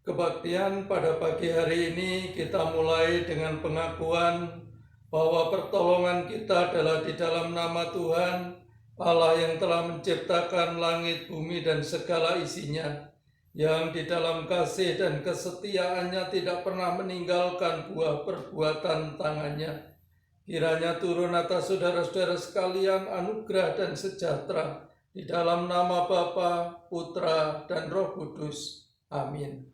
Kebaktian pada pagi hari ini kita mulai dengan pengakuan bahwa pertolongan kita adalah di dalam nama Tuhan, Allah yang telah menciptakan langit, bumi, dan segala isinya, yang di dalam kasih dan kesetiaannya tidak pernah meninggalkan buah perbuatan tangannya. Kiranya turun atas saudara-saudara sekalian anugerah dan sejahtera di dalam nama Bapa, Putra, dan Roh Kudus. Amin.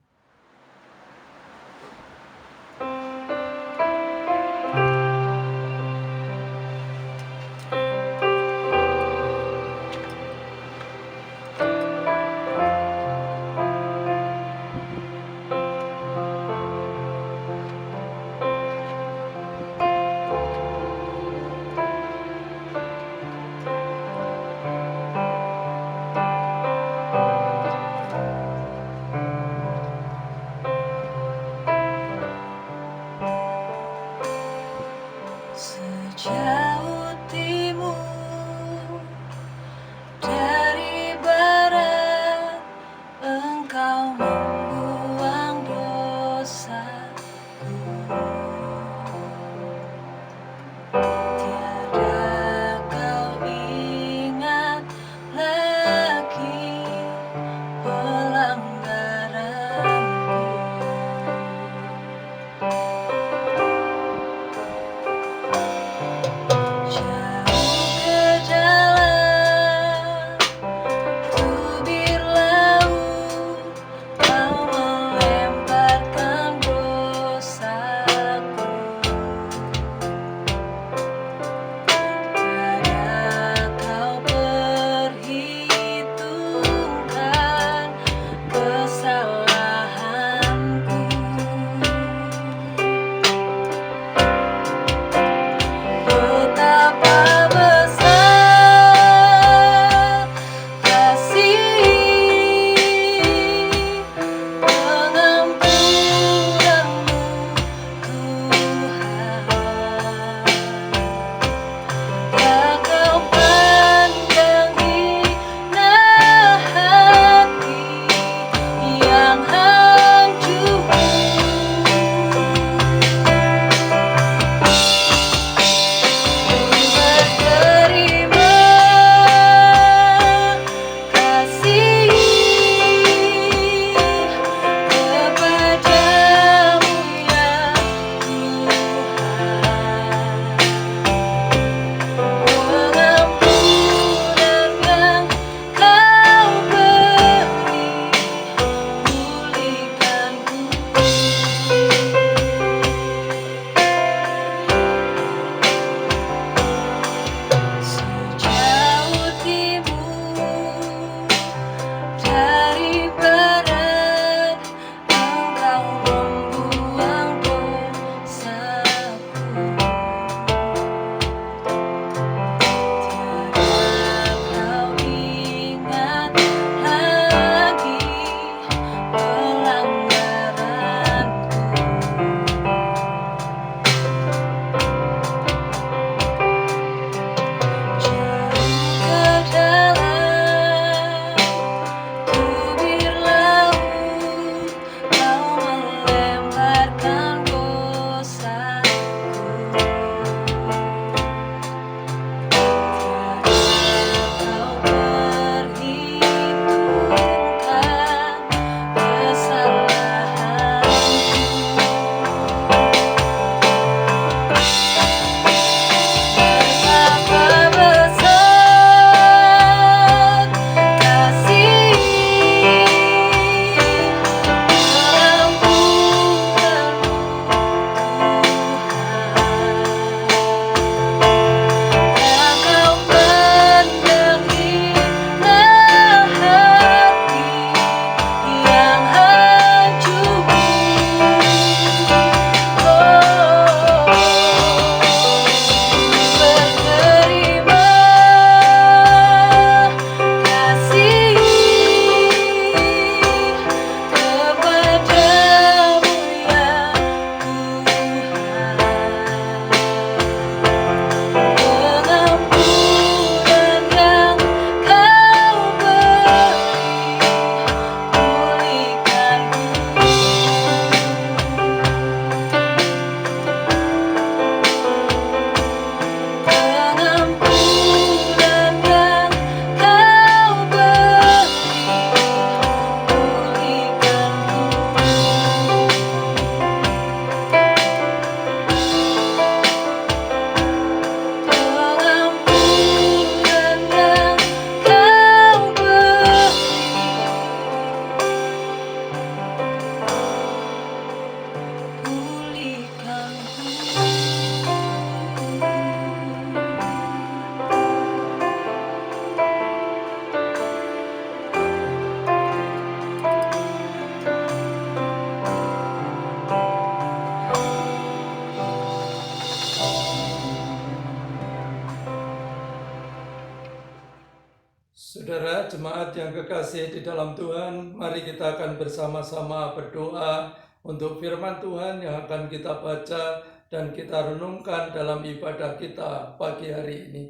jemaat yang kekasih di dalam Tuhan, mari kita akan bersama-sama berdoa untuk firman Tuhan yang akan kita baca dan kita renungkan dalam ibadah kita pagi hari ini.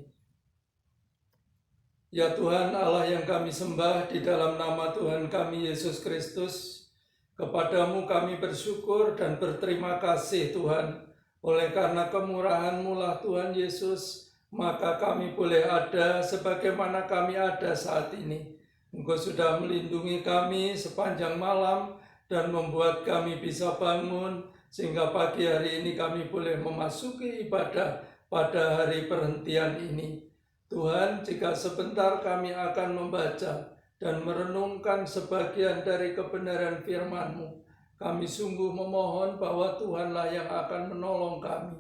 Ya Tuhan Allah yang kami sembah, di dalam nama Tuhan kami Yesus Kristus, kepadamu kami bersyukur dan berterima kasih Tuhan. Oleh karena kemurahan-Mu lah Tuhan Yesus, maka kami boleh ada sebagaimana kami ada saat ini. Engkau sudah melindungi kami sepanjang malam dan membuat kami bisa bangun, sehingga pagi hari ini kami boleh memasuki ibadah pada hari perhentian ini. Tuhan, jika sebentar kami akan membaca dan merenungkan sebagian dari kebenaran firman-Mu, kami sungguh memohon bahwa Tuhanlah yang akan menolong kami,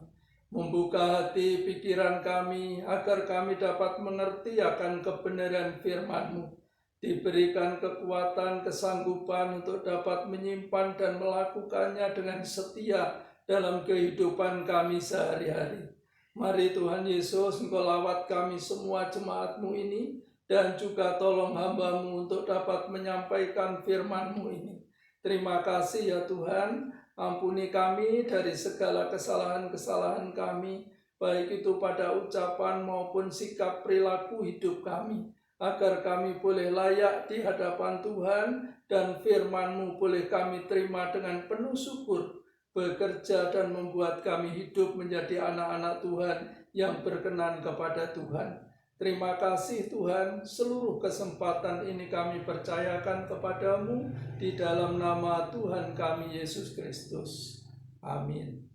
membuka hati pikiran kami agar kami dapat mengerti akan kebenaran firman-Mu, diberikan kekuatan, kesanggupan untuk dapat menyimpan dan melakukannya dengan setia dalam kehidupan kami sehari-hari. Mari Tuhan Yesus, Engkau lawat kami semua jemaat-Mu ini, dan juga tolong hamba-Mu untuk dapat menyampaikan firman-Mu ini. Terima kasih ya Tuhan. Ampuni kami dari segala kesalahan-kesalahan kami, baik itu pada ucapan maupun sikap perilaku hidup kami, agar kami boleh layak di hadapan Tuhan dan firman-Mu boleh kami terima dengan penuh syukur, bekerja dan membuat kami hidup menjadi anak-anak Tuhan yang berkenan kepada Tuhan. Terima kasih Tuhan, seluruh kesempatan ini kami percayakan kepadamu di dalam nama Tuhan kami Yesus Kristus. Amin.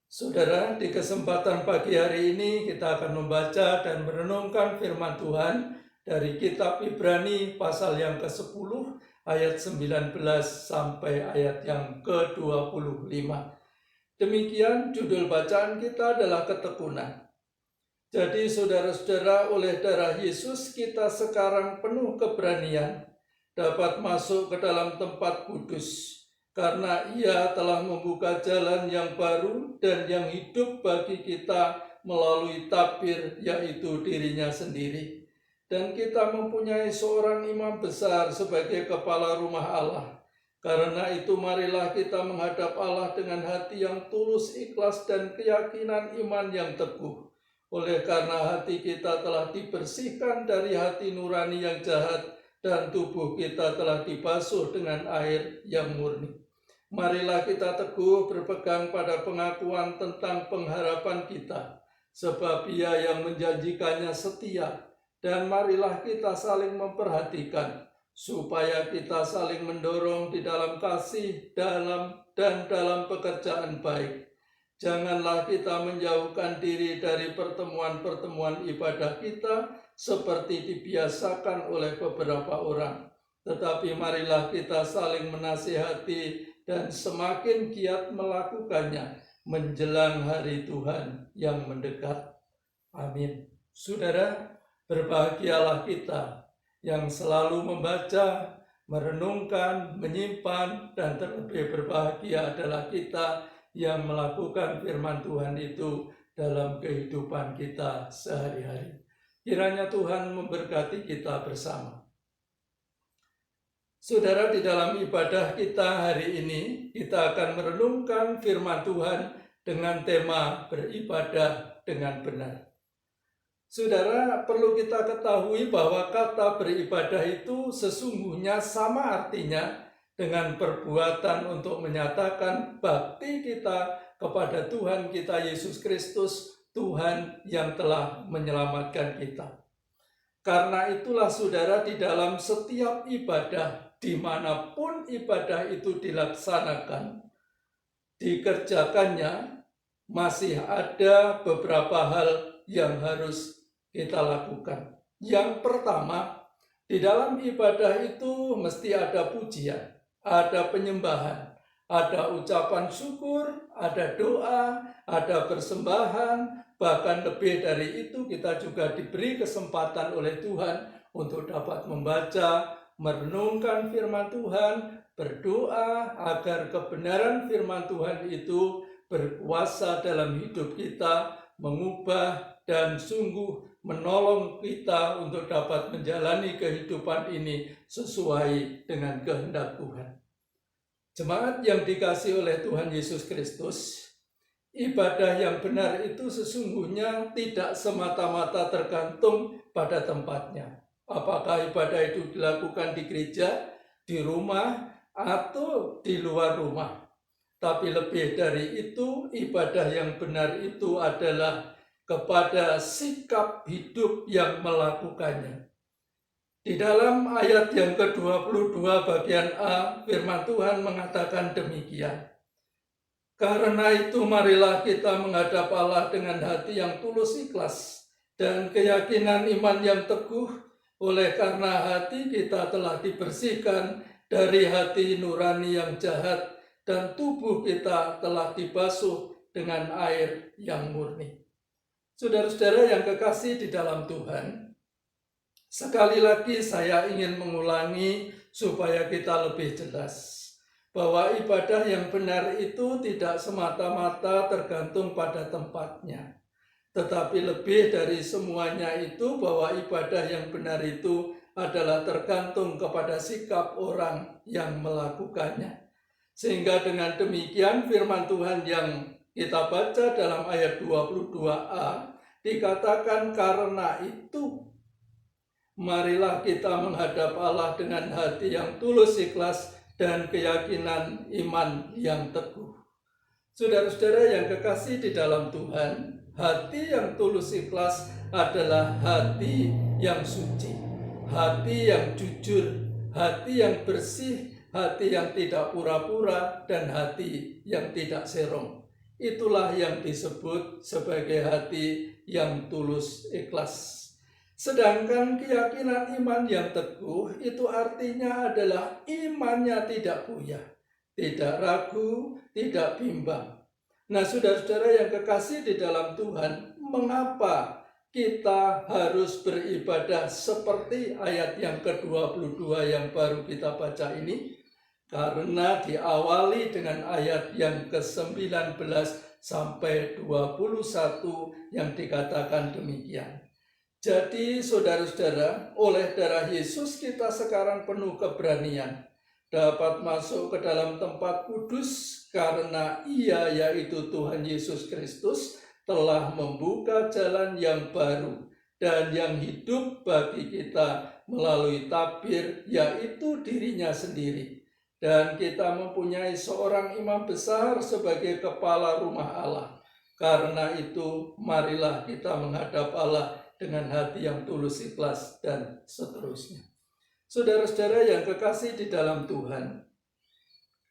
Saudara, di kesempatan pagi hari ini kita akan membaca dan merenungkan firman Tuhan dari kitab Ibrani pasal yang ke-10 ayat 19 sampai ayat yang ke-25. Demikian judul bacaan kita adalah ketekunan. Jadi saudara-saudara, oleh darah Yesus kita sekarang penuh keberanian dapat masuk ke dalam tempat kudus, karena Ia telah membuka jalan yang baru dan yang hidup bagi kita melalui tabir, yaitu dirinya sendiri. Dan kita mempunyai seorang imam besar sebagai kepala rumah Allah. Karena itu marilah kita menghadap Allah dengan hati yang tulus, ikhlas, dan keyakinan iman yang teguh. Oleh karena hati kita telah dibersihkan dari hati nurani yang jahat dan tubuh kita telah dibasuh dengan air yang murni. Marilah kita teguh berpegang pada pengakuan tentang pengharapan kita, sebab Ia yang menjanjikannya setia. Dan marilah kita saling memperhatikan, supaya kita saling mendorong di dalam kasih dalam pekerjaan baik. Janganlah kita menjauhkan diri dari pertemuan-pertemuan ibadah kita seperti dibiasakan oleh beberapa orang. Tetapi marilah kita saling menasihati dan semakin giat melakukannya menjelang hari Tuhan yang mendekat. Amin. Saudara, berbahagialah kita yang selalu membaca, merenungkan, menyimpan, dan terlebih berbahagia adalah kita yang melakukan firman Tuhan itu dalam kehidupan kita sehari-hari. Kiranya Tuhan memberkati kita bersama. Saudara, di dalam ibadah kita hari ini, kita akan merenungkan firman Tuhan dengan tema beribadah dengan benar. Saudara, perlu kita ketahui bahwa kata beribadah itu sesungguhnya sama artinya dengan perbuatan untuk menyatakan bakti kita kepada Tuhan kita Yesus Kristus, Tuhan yang telah menyelamatkan kita. Karena itulah saudara, di dalam setiap ibadah, dimanapun ibadah itu dilaksanakan, dikerjakannya, masih ada beberapa hal yang harus kita lakukan. Yang pertama, di dalam ibadah itu mesti ada pujian, ada penyembahan, ada ucapan syukur, ada doa, ada persembahan, bahkan lebih dari itu kita juga diberi kesempatan oleh Tuhan untuk dapat membaca, merenungkan firman Tuhan, berdoa agar kebenaran firman Tuhan itu berkuasa dalam hidup kita, mengubah dan sungguh menolong kita untuk dapat menjalani kehidupan ini sesuai dengan kehendak Tuhan. Jemaat yang dikasihi oleh Tuhan Yesus Kristus, ibadah yang benar itu sesungguhnya tidak semata-mata tergantung pada tempatnya. Apakah ibadah itu dilakukan di gereja, di rumah, atau di luar rumah. Tapi lebih dari itu, ibadah yang benar itu adalah kepada sikap hidup yang melakukannya. Di dalam ayat yang ke-22 bagian A, firman Tuhan mengatakan demikian. Karena itu marilah kita menghadap Allah dengan hati yang tulus ikhlas dan keyakinan iman yang teguh, oleh karena hati kita telah dibersihkan dari hati nurani yang jahat dan tubuh kita telah dibasuh dengan air yang murni. Saudara-saudara yang kekasih di dalam Tuhan, sekali lagi saya ingin mengulangi supaya kita lebih jelas bahwa ibadah yang benar itu tidak semata-mata tergantung pada tempatnya. Tetapi lebih dari semuanya itu bahwa ibadah yang benar itu adalah tergantung kepada sikap orang yang melakukannya. Sehingga dengan demikian firman Tuhan yang kita baca dalam ayat 22a dikatakan karena itu marilah kita menghadap Allah dengan hati yang tulus ikhlas dan keyakinan iman yang teguh. Saudara-saudara yang kekasih di dalam Tuhan, hati yang tulus ikhlas adalah hati yang suci, hati yang jujur, hati yang bersih, hati yang tidak pura-pura, dan hati yang tidak serong. Itulah yang disebut sebagai hati yang tulus ikhlas. Sedangkan keyakinan iman yang teguh itu artinya adalah imannya tidak buyar, tidak ragu, tidak bimbang. Nah, saudara-saudara yang kekasih di dalam Tuhan, mengapa kita harus beribadah seperti ayat yang ke-22 yang baru kita baca ini? Karena diawali dengan ayat yang ke-19 sampai 21 yang dikatakan demikian. Jadi saudara-saudara, oleh darah Yesus kita sekarang penuh keberanian dapat masuk ke dalam tempat kudus karena Ia, yaitu Tuhan Yesus Kristus, telah membuka jalan yang baru dan yang hidup bagi kita melalui tabir, yaitu dirinya sendiri. Dan kita mempunyai seorang imam besar sebagai kepala rumah Allah. Karena itu marilah kita menghadap Allah dengan hati yang tulus ikhlas dan seterusnya. Saudara-saudara yang kekasih di dalam Tuhan,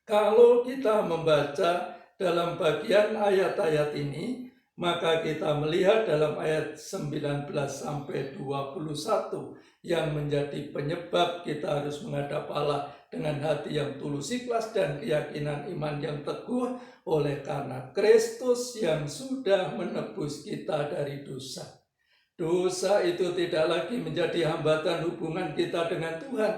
kalau kita membaca dalam bagian ayat-ayat ini, maka kita melihat dalam ayat 19 sampai 21 yang menjadi penyebab kita harus menghadap Allah dengan hati yang tulus ikhlas dan keyakinan iman yang teguh, oleh karena Kristus yang sudah menebus kita dari dosa. Dosa itu tidak lagi menjadi hambatan hubungan kita dengan Tuhan.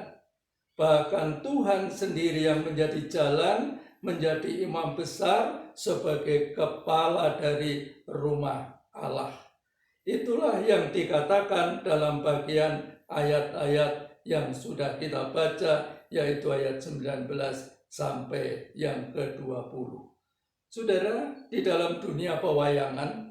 Bahkan Tuhan sendiri yang menjadi jalan, menjadi imam besar sebagai kepala dari rumah Allah. Itulah yang dikatakan dalam bagian ayat-ayat yang sudah kita baca, yaitu ayat 19 sampai yang ke-20. Saudara, di dalam dunia pewayangan,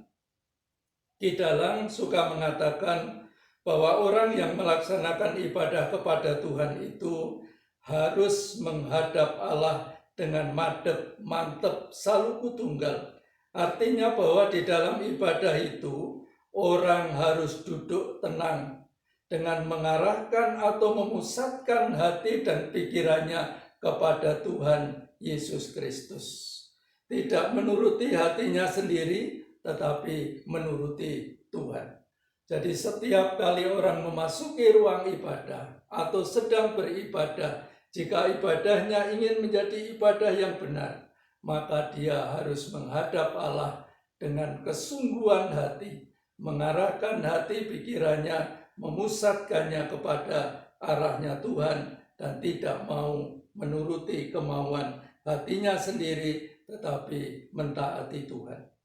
Ki Dalang suka mengatakan bahwa orang yang melaksanakan ibadah kepada Tuhan itu harus menghadap Allah dengan madep, mantep, saluku tunggal. Artinya bahwa di dalam ibadah itu orang harus duduk tenang dengan mengarahkan atau memusatkan hati dan pikirannya kepada Tuhan Yesus Kristus. Tidak menuruti hatinya sendiri, tetapi menuruti Tuhan. Jadi setiap kali orang memasuki ruang ibadah atau sedang beribadah, jika ibadahnya ingin menjadi ibadah yang benar, maka dia harus menghadap Allah dengan kesungguhan hati, mengarahkan hati pikirannya, memusatkannya kepada arahnya Tuhan, dan tidak mau menuruti kemauan hatinya sendiri, tetapi mentaati Tuhan.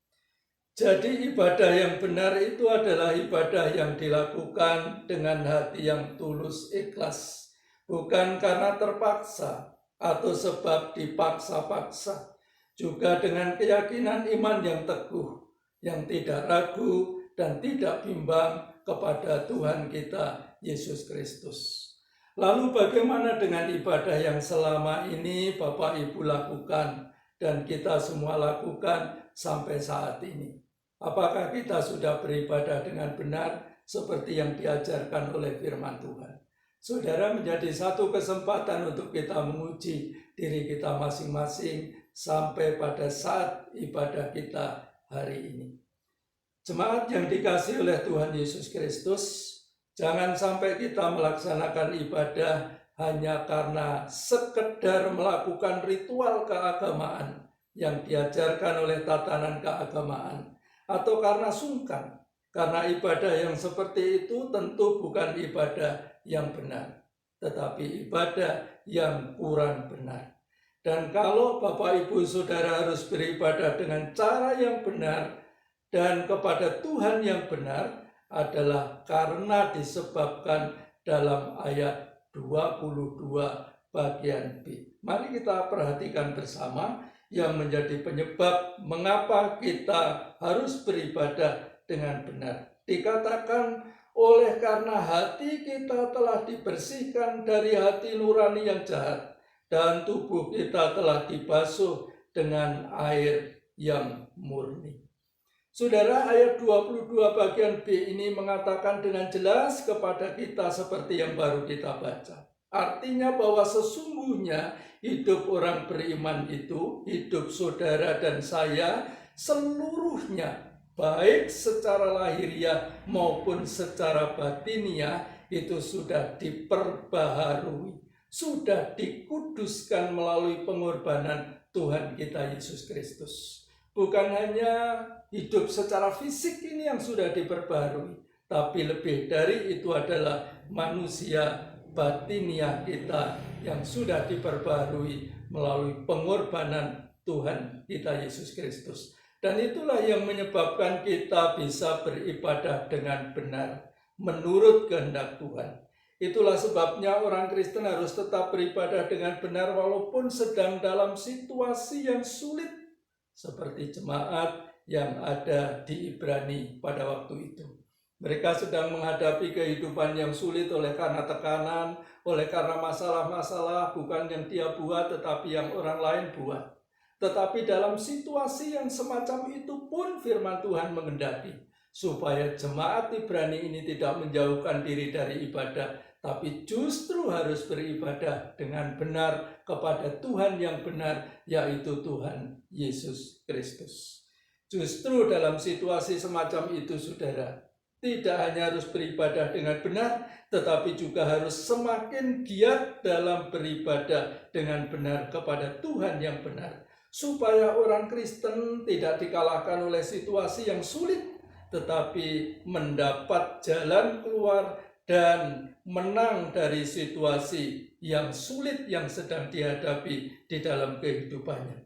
Jadi ibadah yang benar itu adalah ibadah yang dilakukan dengan hati yang tulus ikhlas, bukan karena terpaksa atau sebab dipaksa-paksa, juga dengan keyakinan iman yang teguh, yang tidak ragu dan tidak bimbang kepada Tuhan kita Yesus Kristus. Lalu bagaimana dengan ibadah yang selama ini Bapak Ibu lakukan dan kita semua lakukan sampai saat ini? Apakah kita sudah beribadah dengan benar seperti yang diajarkan oleh firman Tuhan? Saudara, menjadi satu kesempatan untuk kita menguji diri kita masing-masing sampai pada saat ibadah kita hari ini. Jemaat yang dikasihi oleh Tuhan Yesus Kristus, jangan sampai kita melaksanakan ibadah hanya karena sekedar melakukan ritual keagamaan yang diajarkan oleh tatanan keagamaan, atau karena sungkan, karena ibadah yang seperti itu tentu bukan ibadah yang benar, tetapi ibadah yang kurang benar. Dan kalau Bapak Ibu Saudara harus beribadah dengan cara yang benar dan kepada Tuhan yang benar adalah karena disebabkan dalam ayat 22 bagian B. Mari kita perhatikan bersama yang menjadi penyebab mengapa kita harus beribadah dengan benar. Dikatakan oleh karena hati kita telah dibersihkan dari hati nurani yang jahat dan tubuh kita telah dibasuh dengan air yang murni. Saudara, ayat 22 bagian B ini mengatakan dengan jelas kepada kita seperti yang baru kita baca. Artinya bahwa sesungguhnya hidup orang beriman itu, hidup saudara dan saya, seluruhnya, baik secara lahiriah maupun secara batiniah, itu sudah diperbaharui, sudah dikuduskan melalui pengorbanan Tuhan kita Yesus Kristus. Bukan hanya hidup secara fisik ini yang sudah diperbaharui, tapi lebih dari itu adalah manusia batiniah kita yang sudah diperbarui melalui pengorbanan Tuhan kita Yesus Kristus. Dan itulah yang menyebabkan kita bisa beribadah dengan benar menurut kehendak Tuhan. Itulah sebabnya orang Kristen harus tetap beribadah dengan benar walaupun sedang dalam situasi yang sulit, seperti jemaat yang ada di Ibrani pada waktu itu. Mereka sedang menghadapi kehidupan yang sulit oleh karena tekanan, oleh karena masalah-masalah bukan yang dia buat tetapi yang orang lain buat. Tetapi dalam situasi yang semacam itu pun firman Tuhan mengendaki supaya jemaat Ibrani ini tidak menjauhkan diri dari ibadah, tapi justru harus beribadah dengan benar kepada Tuhan yang benar, yaitu Tuhan Yesus Kristus. Justru dalam situasi semacam itu, saudara, tidak hanya harus beribadah dengan benar, tetapi juga harus semakin giat dalam beribadah dengan benar kepada Tuhan yang benar. Supaya orang Kristen tidak dikalahkan oleh situasi yang sulit, tetapi mendapat jalan keluar dan menang dari situasi yang sulit yang sedang dihadapi di dalam kehidupannya.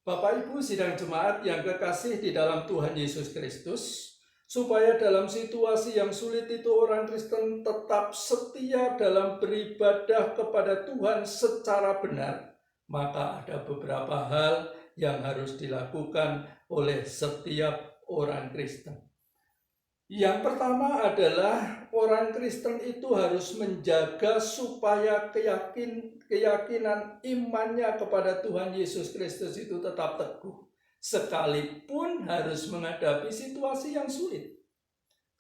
Bapak Ibu sidang jemaat yang kekasih di dalam Tuhan Yesus Kristus, supaya dalam situasi yang sulit itu orang Kristen tetap setia dalam beribadah kepada Tuhan secara benar, maka ada beberapa hal yang harus dilakukan oleh setiap orang Kristen. Yang pertama adalah orang Kristen itu harus menjaga supaya keyakinan imannya kepada Tuhan Yesus Kristus itu tetap teguh, sekalipun harus menghadapi situasi yang sulit.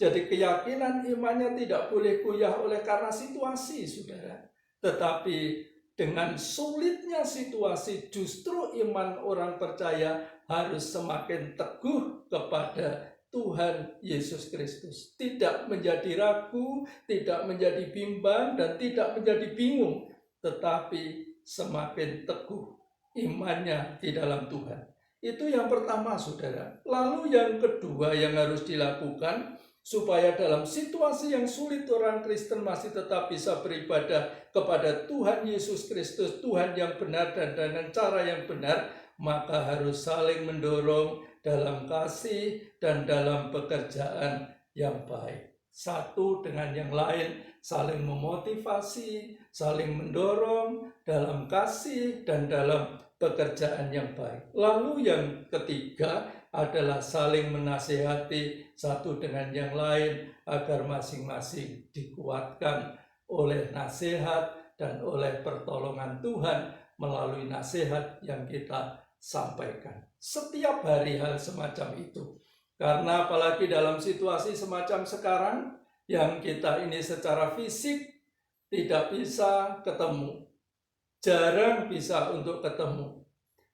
Jadi keyakinan imannya tidak boleh goyah oleh karena situasi, saudara. Tetapi dengan sulitnya situasi, justru iman orang percaya harus semakin teguh kepada Tuhan Yesus Kristus. Tidak menjadi ragu, tidak menjadi bimbang, dan tidak menjadi bingung, tetapi semakin teguh imannya di dalam Tuhan. Itu yang pertama, saudara. Lalu yang kedua yang harus dilakukan supaya dalam situasi yang sulit orang Kristen masih tetap bisa beribadah kepada Tuhan Yesus Kristus, Tuhan yang benar dan dengan cara yang benar, maka harus saling mendorong dalam kasih, dan dalam pekerjaan yang baik. Satu dengan yang lain saling memotivasi, saling mendorong dalam kasih dan dalam pekerjaan yang baik. Lalu yang ketiga adalah saling menasihati satu dengan yang lain agar masing-masing dikuatkan oleh nasihat dan oleh pertolongan Tuhan melalui nasihat yang kita sampaikan. Setiap hari hal semacam itu. Karena apalagi dalam situasi semacam sekarang yang kita ini secara fisik tidak bisa ketemu, jarang bisa untuk ketemu.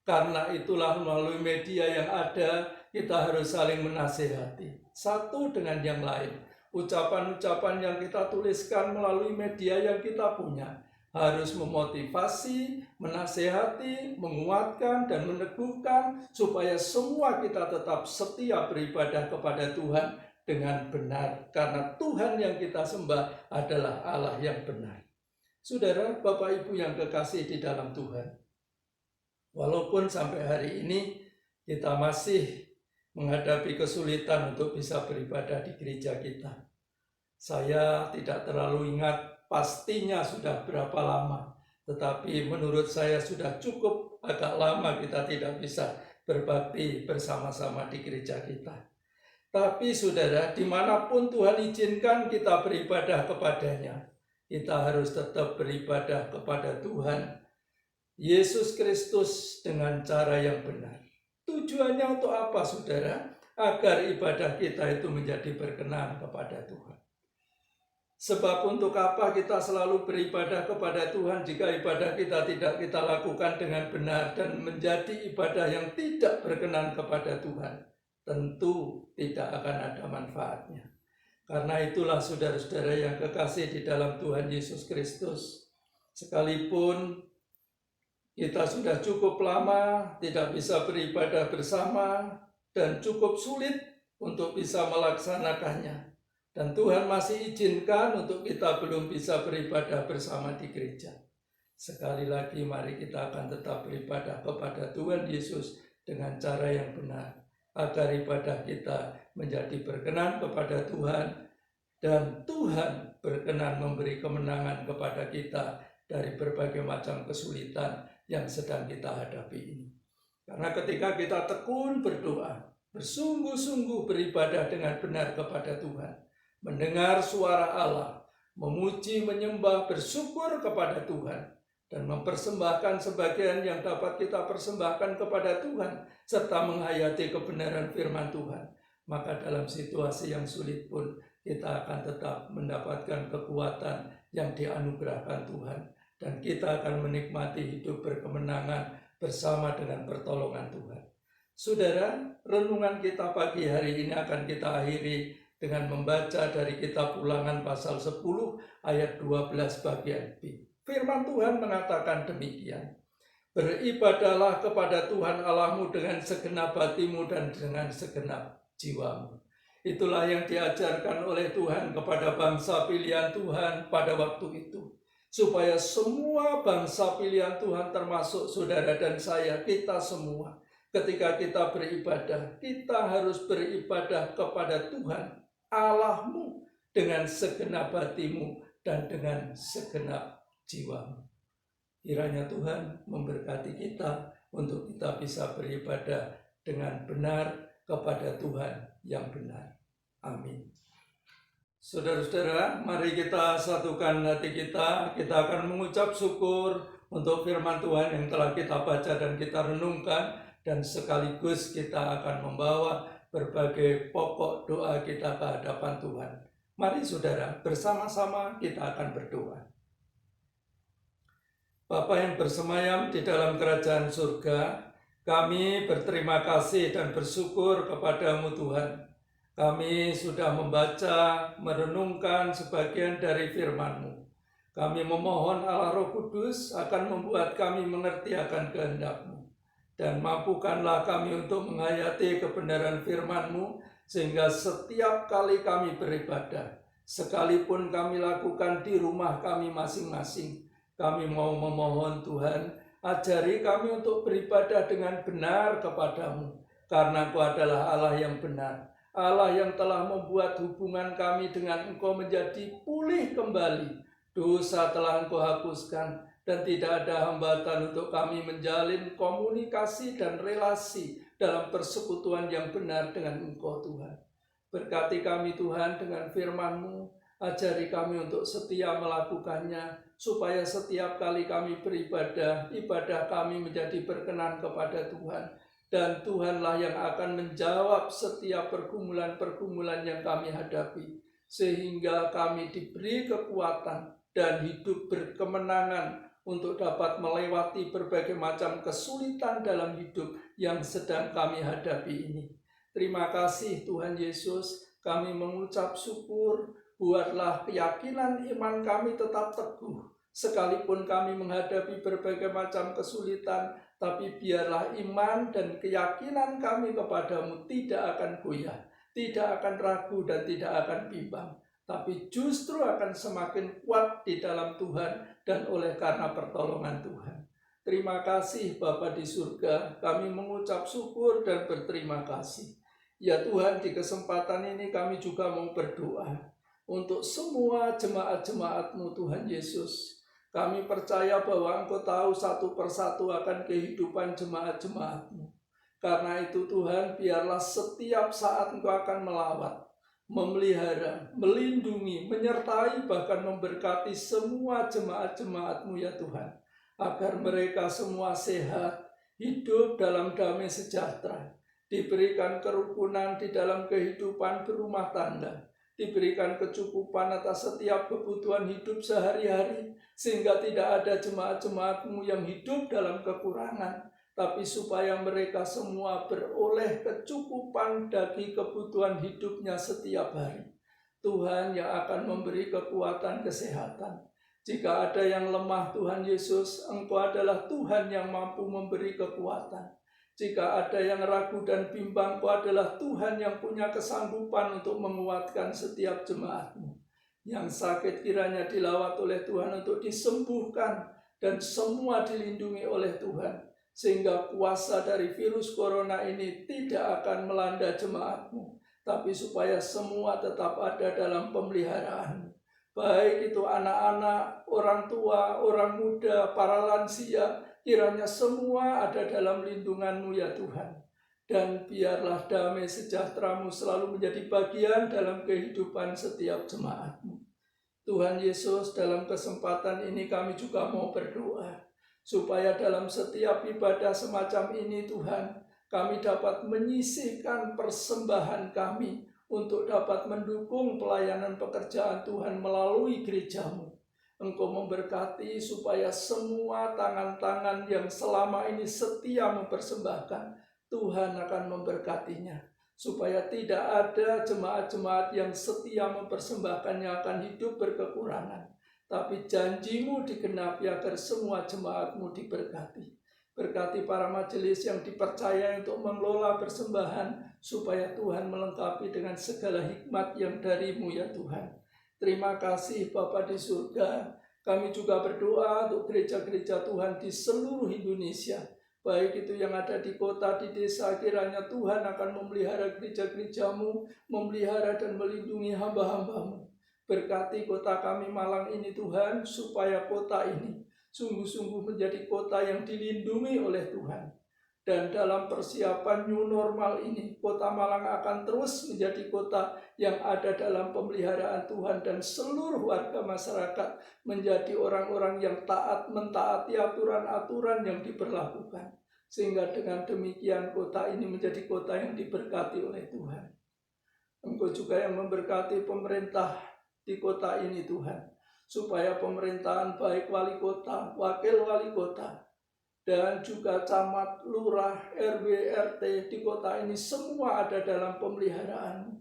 Karena itulah melalui media yang ada kita harus saling menasihati satu dengan yang lain. Ucapan-ucapan yang kita tuliskan melalui media yang kita punya harus memotivasi, menasehati, menguatkan, dan meneguhkan supaya semua kita tetap setia beribadah kepada Tuhan dengan benar. Karena Tuhan yang kita sembah adalah Allah yang benar. Saudara, Bapak Ibu yang kekasih di dalam Tuhan, walaupun sampai hari ini kita masih menghadapi kesulitan untuk bisa beribadah di gereja kita, saya tidak terlalu ingat pastinya sudah berapa lama, tetapi menurut saya sudah cukup agak lama kita tidak bisa berbakti bersama-sama di gereja kita. Tapi saudara, dimanapun Tuhan izinkan kita beribadah kepadanya, kita harus tetap beribadah kepada Tuhan Yesus Kristus dengan cara yang benar. Tujuannya untuk apa, saudara? Agar ibadah kita itu menjadi berkenan kepada Tuhan. Sebab untuk apa kita selalu beribadah kepada Tuhan jika ibadah kita tidak kita lakukan dengan benar dan menjadi ibadah yang tidak berkenan kepada Tuhan? Tentu tidak akan ada manfaatnya. Karena itulah saudara-saudara yang kekasih di dalam Tuhan Yesus Kristus, sekalipun kita sudah cukup lama tidak bisa beribadah bersama dan cukup sulit untuk bisa melaksanakannya, dan Tuhan masih izinkan untuk kita belum bisa beribadah bersama di gereja. Sekali lagi mari kita akan tetap beribadah kepada Tuhan Yesus dengan cara yang benar, agar ibadah kita menjadi berkenan kepada Tuhan, dan Tuhan berkenan memberi kemenangan kepada kita dari berbagai macam kesulitan yang sedang kita hadapi ini. Karena ketika kita tekun berdoa, bersungguh-sungguh beribadah dengan benar kepada Tuhan, mendengar suara Allah, memuji, menyembah, bersyukur kepada Tuhan, dan mempersembahkan sebagian yang dapat kita persembahkan kepada Tuhan, serta menghayati kebenaran firman Tuhan, maka dalam situasi yang sulit pun kita akan tetap mendapatkan kekuatan yang dianugerahkan Tuhan, dan kita akan menikmati hidup berkemenangan bersama dengan pertolongan Tuhan. Saudara, renungan kita pagi hari ini akan kita akhiri dengan membaca dari kitab Ulangan pasal 10 ayat 12 bagian B. Firman Tuhan mengatakan demikian: beribadahlah kepada Tuhan Allahmu dengan segenap hatimu dan dengan segenap jiwamu. Itulah yang diajarkan oleh Tuhan kepada bangsa pilihan Tuhan pada waktu itu, supaya semua bangsa pilihan Tuhan termasuk saudara dan saya, kita semua, ketika kita beribadah, kita harus beribadah kepada Tuhan Allahmu dengan segenap hatimu dan dengan segenap jiwamu. Kiranya Tuhan memberkati kita untuk kita bisa beribadah dengan benar kepada Tuhan yang benar. Amin. Saudara-saudara, mari kita satukan hati kita. Kita akan mengucap syukur untuk firman Tuhan yang telah kita baca dan kita renungkan, dan sekaligus kita akan membawa berbagai pokok doa kita ke hadapan Tuhan. Mari saudara, bersama-sama kita akan berdoa. Bapa yang bersemayam di dalam kerajaan surga, kami berterima kasih dan bersyukur kepadamu Tuhan. Kami sudah membaca, merenungkan sebagian dari firman-Mu. Kami memohon Allah Roh Kudus akan membuat kami mengerti akan kehendak-Mu. Dan mampukanlah kami untuk menghayati kebenaran firman-Mu, sehingga setiap kali kami beribadah, sekalipun kami lakukan di rumah kami masing-masing, kami mau memohon Tuhan, ajari kami untuk beribadah dengan benar kepadamu. karena Engkau adalah Allah yang benar, Allah yang telah membuat hubungan kami dengan Engkau menjadi pulih kembali. Dosa telah Engkau hapuskan, dan tidak ada hambatan untuk kami menjalin komunikasi dan relasi dalam persekutuan yang benar dengan Engkau, Tuhan. Berkati kami, Tuhan, dengan firman-Mu. Ajari kami untuk setia melakukannya, supaya setiap kali kami beribadah, ibadah kami menjadi berkenan kepada Tuhan. Dan Tuhanlah yang akan menjawab setiap pergumulan-pergumulan yang kami hadapi, sehingga kami diberi kekuatan dan hidup berkemenangan untuk dapat melewati berbagai macam kesulitan dalam hidup yang sedang kami hadapi ini. Terima kasih Tuhan Yesus, kami mengucap syukur. Buatlah keyakinan iman kami tetap teguh, sekalipun kami menghadapi berbagai macam kesulitan, tapi biarlah iman dan keyakinan kami kepadamu tidak akan goyah, tidak akan ragu dan tidak akan bimbang, tapi justru akan semakin kuat di dalam Tuhan dan oleh karena pertolongan Tuhan. Terima kasih Bapa di surga, kami mengucap syukur dan berterima kasih. Ya Tuhan, di kesempatan ini kami juga mau berdoa untuk semua jemaat-jemaat-Mu Tuhan Yesus. Kami percaya bahwa Engkau tahu satu persatu akan kehidupan jemaat-jemaat-Mu. Karena itu Tuhan, biarlah setiap saat Engkau akan melawat, memelihara, melindungi, menyertai, bahkan memberkati semua jemaat-jemaat-Mu ya Tuhan. Agar mereka semua sehat, hidup dalam damai sejahtera, diberikan kerukunan di dalam kehidupan berumah tangga, diberikan kecukupan atas setiap kebutuhan hidup sehari-hari, sehingga tidak ada jemaat-jemaat-Mu yang hidup dalam kekurangan, tapi supaya mereka semua beroleh kecukupan dari kebutuhan hidupnya setiap hari. Tuhan yang akan memberi kekuatan kesehatan. Jika ada yang lemah Tuhan Yesus, Engkau adalah Tuhan yang mampu memberi kekuatan. Jika ada yang ragu dan bimbang, Engkau adalah Tuhan yang punya kesanggupan untuk menguatkan setiap jemaat-Mu. Yang sakit kiranya dilawat oleh Tuhan untuk disembuhkan, dan semua dilindungi oleh Tuhan, sehingga kuasa dari virus corona ini tidak akan melanda jemaat-Mu, tapi supaya semua tetap ada dalam pemeliharaan. Baik itu anak-anak, orang tua, orang muda, para lansia, kiranya semua ada dalam lindungan-Mu ya Tuhan. Dan biarlah damai sejahtera-Mu selalu menjadi bagian dalam kehidupan setiap jemaat-Mu. Tuhan Yesus, dalam kesempatan ini kami juga mau berdoa, supaya dalam setiap ibadah semacam ini Tuhan, kami dapat menyisihkan persembahan kami untuk dapat mendukung pelayanan pekerjaan Tuhan melalui gereja-Mu. Engkau memberkati supaya semua tangan-tangan yang selama ini setia mempersembahkan, Tuhan akan memberkatinya. Supaya tidak ada jemaat-jemaat yang setia mempersembahkannya akan hidup berkekurangan. Tapi janji-Mu digenapi agar semua jemaat-Mu diberkati. Berkati para majelis yang dipercaya untuk mengelola persembahan, supaya Tuhan melengkapi dengan segala hikmat yang dari-Mu ya Tuhan. Terima kasih Bapa di surga. Kami juga berdoa untuk gereja-gereja Tuhan di seluruh Indonesia. Baik itu yang ada di kota, di desa, kiranya Tuhan akan memelihara gereja-gereja-Mu, memelihara dan melindungi hamba-hamba-Mu. Berkati kota kami Malang ini Tuhan, supaya kota ini sungguh-sungguh menjadi kota yang dilindungi oleh Tuhan. Dan dalam persiapan new normal ini, kota Malang akan terus menjadi kota yang ada dalam pemeliharaan Tuhan, dan seluruh warga masyarakat menjadi orang-orang yang taat mentaati aturan-aturan yang diberlakukan. Sehingga dengan demikian kota ini menjadi kota yang diberkati oleh Tuhan. Engkau juga yang memberkati pemerintah di kota ini Tuhan, supaya pemerintahan baik wali kota, wakil wali kota, dan juga camat, lurah, RW, RT di kota ini semua ada dalam pemeliharaan.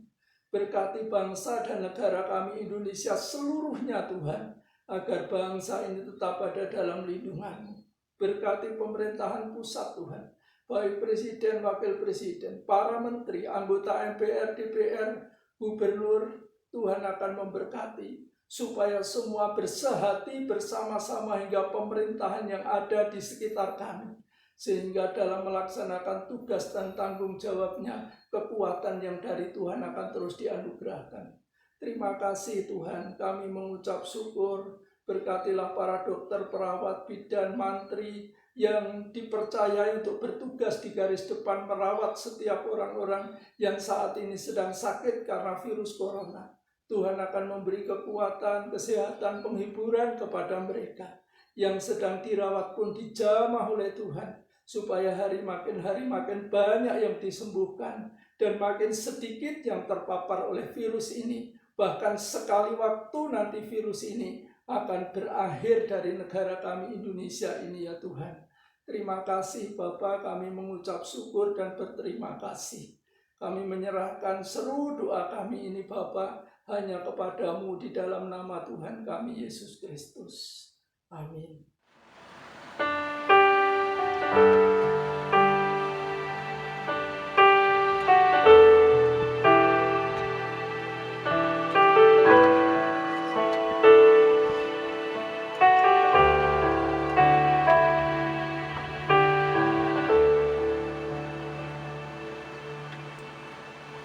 Berkati bangsa dan negara kami Indonesia seluruhnya Tuhan, agar bangsa ini tetap ada dalam lindungan-Mu. Berkati pemerintahan pusat Tuhan, baik presiden, wakil presiden, para menteri, anggota MPR, DPR, gubernur, Tuhan akan memberkati, supaya semua bersehati bersama-sama hingga pemerintahan yang ada di sekitar kami sehingga dalam melaksanakan tugas dan tanggung jawabnya, kekuatan yang dari Tuhan akan terus dianugerahkan. Terima kasih Tuhan, kami mengucap syukur. Berkatilah para dokter, perawat, bidan, mantri yang dipercayai untuk bertugas di garis depan merawat setiap orang-orang yang saat ini sedang sakit karena virus corona. Tuhan akan memberi kekuatan, kesehatan, penghiburan kepada mereka. Yang sedang dirawat pun dijamah oleh Tuhan, supaya hari makin banyak yang disembuhkan, dan makin sedikit yang terpapar oleh virus ini. Bahkan sekali waktu nanti virus ini akan berakhir dari negara kami Indonesia ini ya Tuhan. Terima kasih Bapa, kami mengucap syukur dan berterima kasih. Kami menyerahkan seluruh doa kami ini Bapa hanya kepadamu di dalam nama Tuhan kami Yesus Kristus. Amin.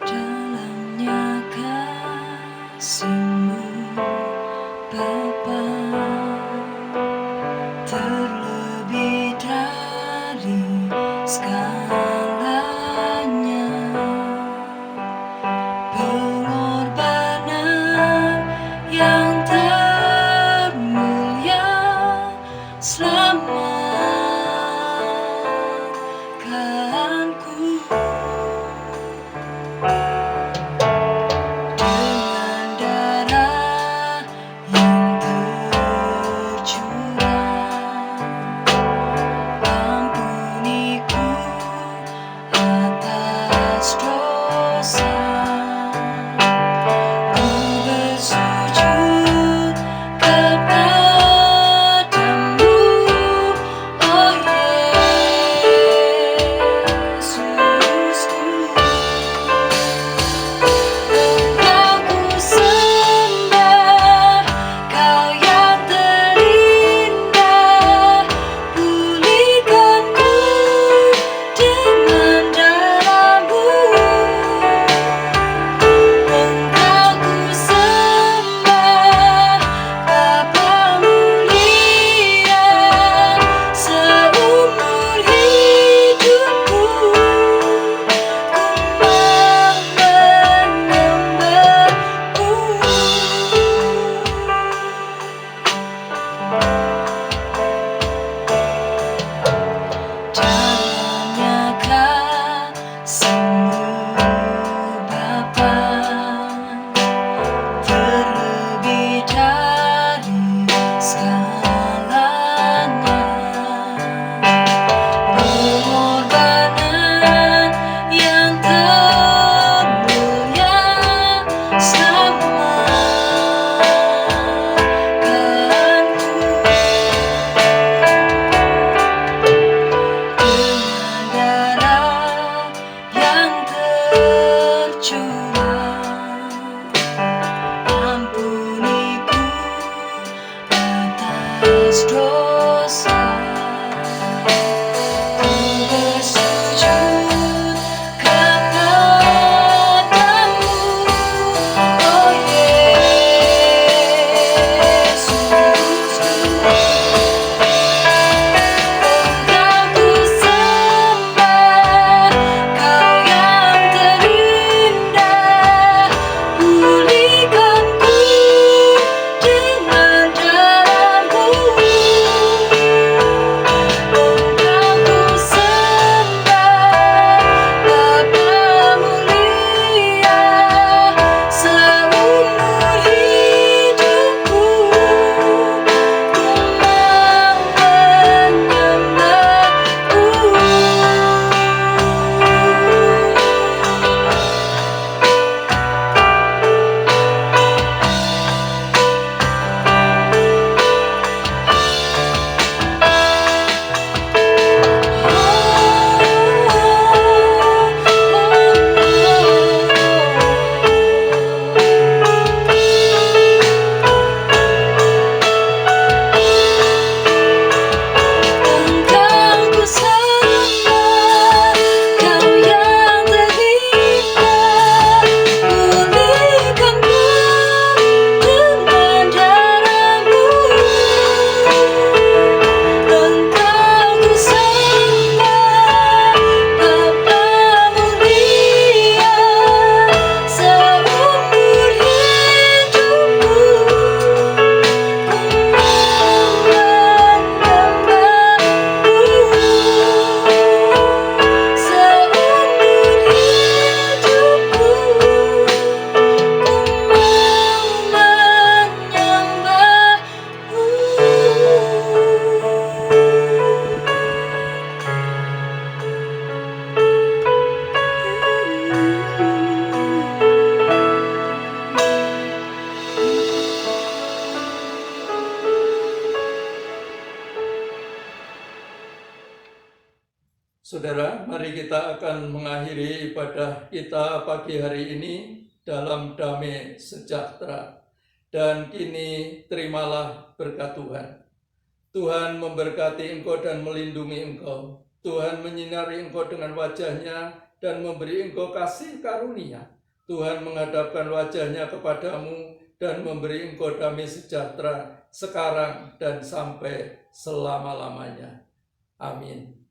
Dalamnya kasih-Mu Bapa, terlebih dari segalanya, pengorbanan yang termulia selamatkanku. Dengan darah yang tercurah, ampuniku Saudara, mari kita akan mengakhiri ibadah kita pagi hari ini dalam damai sejahtera. Dan kini terimalah berkat Tuhan. Tuhan memberkati engkau dan melindungi engkau. Tuhan menyinari engkau dengan wajah-Nya dan memberi engkau kasih karunia. Tuhan menghadapkan wajah-Nya kepadamu dan memberi engkau damai sejahtera sekarang dan sampai selama-lamanya. Amin.